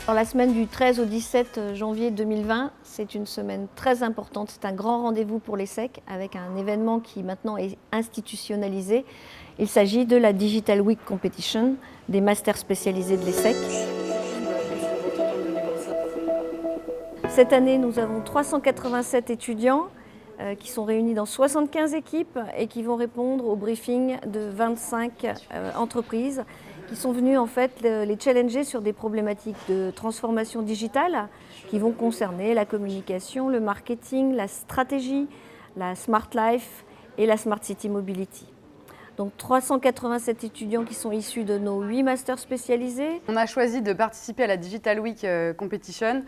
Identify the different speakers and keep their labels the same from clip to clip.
Speaker 1: Dans la semaine du 13 au 17 janvier 2020, c'est une semaine très importante. C'est un grand rendez-vous pour l'ESSEC avec un événement qui maintenant est institutionnalisé. Il s'agit de la Digital Week Competition, des masters spécialisés de l'ESSEC. Cette année, nous avons 387 étudiants qui sont réunis dans 75 équipes et qui vont répondre au briefing de 25 entreprises qui sont venues en fait les challenger sur des problématiques de transformation digitale qui vont concerner la communication, le marketing, la stratégie, la Smart Life et la Smart City Mobility. Donc 387 étudiants qui sont issus de nos 8 masters spécialisés.
Speaker 2: On a choisi de participer à la Digital Week Competition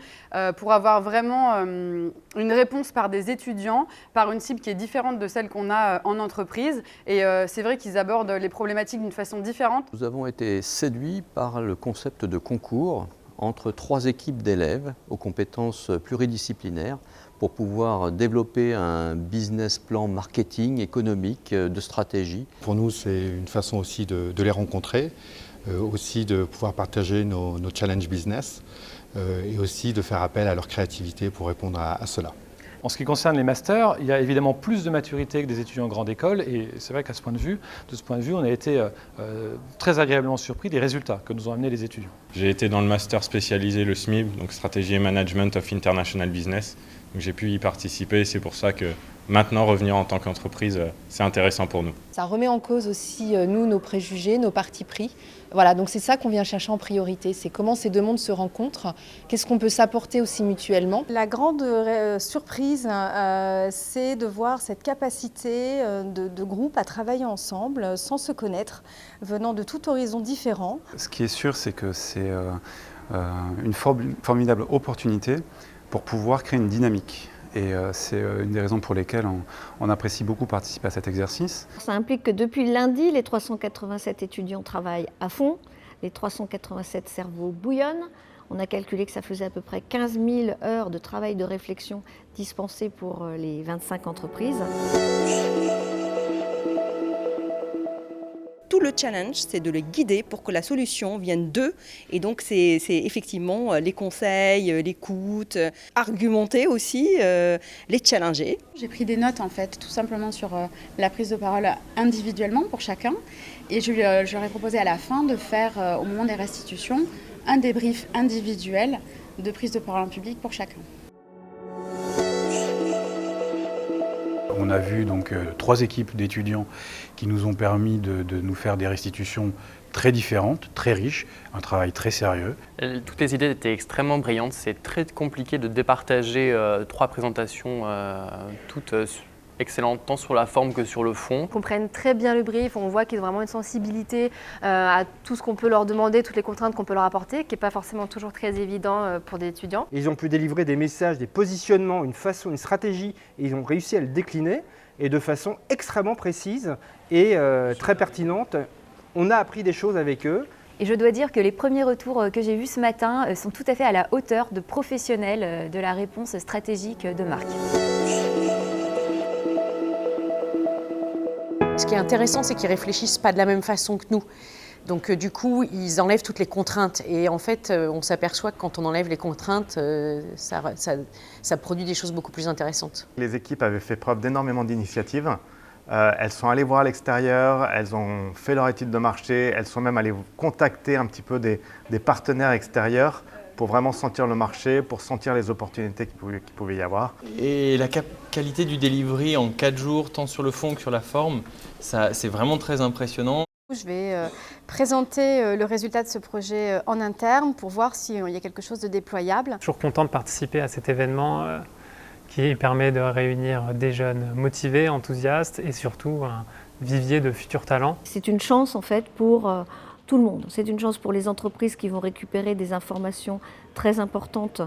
Speaker 2: pour avoir vraiment une réponse par des étudiants, par une cible qui est différente de celle qu'on a en entreprise. Et c'est vrai qu'ils abordent les problématiques d'une façon différente.
Speaker 3: Nous avons été séduits par le concept de concours entre 3 équipes d'élèves aux compétences pluridisciplinaires pour pouvoir développer un business plan marketing, économique, de stratégie.
Speaker 4: Pour nous, c'est une façon aussi de les rencontrer, aussi de pouvoir partager nos challenges business et aussi de faire appel à leur créativité pour répondre à cela.
Speaker 5: En ce qui concerne les masters, il y a évidemment plus de maturité que des étudiants en grande école et c'est vrai qu'à ce point de vue, on a été très agréablement surpris des résultats que nous ont amenés les étudiants.
Speaker 6: J'ai été dans le master spécialisé, le SMIB, donc Stratégie et Management of International Business. J'ai pu y participer et c'est pour ça que maintenant revenir en tant qu'entreprise, c'est intéressant pour nous.
Speaker 7: Ça remet en cause aussi nous, nos préjugés, nos partis pris. Voilà, donc c'est ça qu'on vient chercher en priorité, c'est comment ces deux mondes se rencontrent, qu'est-ce qu'on peut s'apporter aussi mutuellement.
Speaker 8: La grande surprise, c'est de voir cette capacité de groupe à travailler ensemble, sans se connaître, venant de tout horizon différent.
Speaker 9: Ce qui est sûr, c'est que c'est une formidable opportunité pour pouvoir créer une dynamique. Et c'est une des raisons pour lesquelles on apprécie beaucoup participer à cet exercice.
Speaker 1: Ça implique que depuis lundi, les 387 étudiants travaillent à fond, les 387 cerveaux bouillonnent. On a calculé que ça faisait à peu près 15 000 heures de travail de réflexion dispensées pour les 25 entreprises.
Speaker 10: Tout le challenge, c'est de les guider pour que la solution vienne d'eux. Et donc, c'est effectivement les conseils, l'écoute, argumenter aussi, les challenger.
Speaker 11: J'ai pris des notes, en fait, tout simplement sur la prise de parole individuellement pour chacun. Et je leur ai proposé à la fin de faire, au moment des restitutions, un débrief individuel de prise de parole en public pour chacun.
Speaker 9: On a vu donc 3 équipes d'étudiants qui nous ont permis de nous faire des restitutions très différentes, très riches, un travail très sérieux.
Speaker 12: Toutes les idées étaient extrêmement brillantes. C'est très compliqué de départager 3 présentations toutes excellentes, tant sur la forme que sur le fond.
Speaker 13: Ils comprennent très bien le brief, on voit qu'ils ont vraiment une sensibilité à tout ce qu'on peut leur demander, toutes les contraintes qu'on peut leur apporter, qui n'est pas forcément toujours très évident pour des étudiants.
Speaker 14: Ils ont pu délivrer des messages, des positionnements, une façon, une stratégie, et ils ont réussi à le décliner, et de façon extrêmement précise et très pertinente. On a appris des choses avec eux.
Speaker 13: Et je dois dire que les premiers retours que j'ai vus ce matin sont tout à fait à la hauteur de professionnels de la réponse stratégique de marque.
Speaker 15: Ce qui est intéressant, c'est qu'ils ne réfléchissent pas de la même façon que nous. Donc du coup, ils enlèvent toutes les contraintes. Et en fait, on s'aperçoit que quand on enlève les contraintes, ça produit des choses beaucoup plus intéressantes.
Speaker 16: Les équipes avaient fait preuve d'énormément d'initiatives. Elles sont allées voir à l'extérieur, elles ont fait leur étude de marché, elles sont même allées contacter un petit peu des partenaires extérieurs pour vraiment sentir le marché, pour sentir les opportunités qu'il pouvait y avoir.
Speaker 17: Et la qualité du delivery en 4 jours, tant sur le fond que sur la forme, c'est vraiment très impressionnant.
Speaker 8: Je vais présenter le résultat de ce projet en interne pour voir s'il y a quelque chose de déployable.
Speaker 18: Toujours content de participer à cet événement qui permet de réunir des jeunes motivés, enthousiastes et surtout un vivier de futurs talents.
Speaker 1: C'est une chance en fait pour tout le monde. C'est une chance pour les entreprises qui vont récupérer des informations très importantes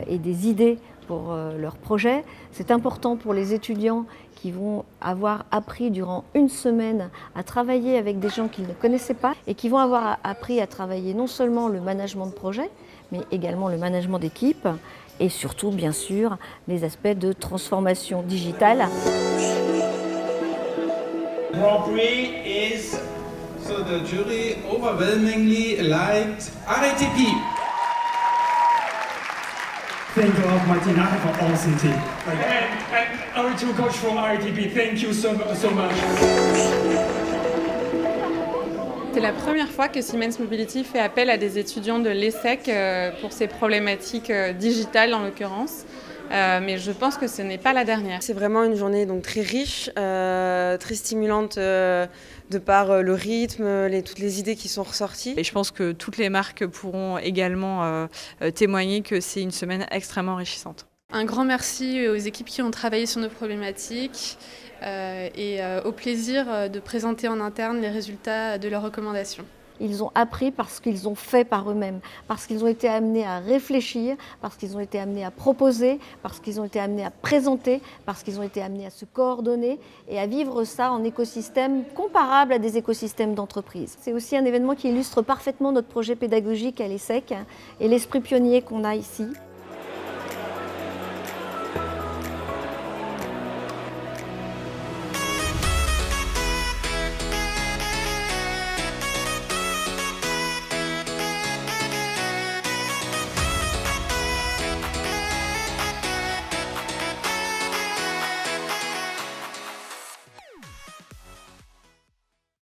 Speaker 1: et des idées pour leurs projets. C'est important pour les étudiants qui vont avoir appris durant une semaine à travailler avec des gens qu'ils ne connaissaient pas et qui vont avoir appris à travailler non seulement le management de projet, mais également le management d'équipe et surtout, bien sûr, les aspects de transformation digitale.
Speaker 19: Grand Prix is, so the jury overwhelmingly liked RATP. think of Martin Natter for all city. And our two coach from RTP, thank you so much.
Speaker 20: C'est la première fois que Siemens Mobility fait appel à des étudiants de l'ESSEC pour ces problématiques digitales en l'occurrence. Mais je pense que ce n'est pas la dernière.
Speaker 21: C'est vraiment une journée donc très riche, très stimulante de par le rythme, toutes les idées qui sont ressorties.
Speaker 22: Et je pense que toutes les marques pourront également témoigner que c'est une semaine extrêmement enrichissante.
Speaker 23: Un grand merci aux équipes qui ont travaillé sur nos problématiques et au plaisir de présenter en interne les résultats de leurs recommandations.
Speaker 1: Ils ont appris parce qu'ils ont fait par eux-mêmes, parce qu'ils ont été amenés à réfléchir, parce qu'ils ont été amenés à proposer, parce qu'ils ont été amenés à présenter, parce qu'ils ont été amenés à se coordonner et à vivre ça en écosystème comparable à des écosystèmes d'entreprise. C'est aussi un événement qui illustre parfaitement notre projet pédagogique à l'ESSEC et l'esprit pionnier qu'on a ici.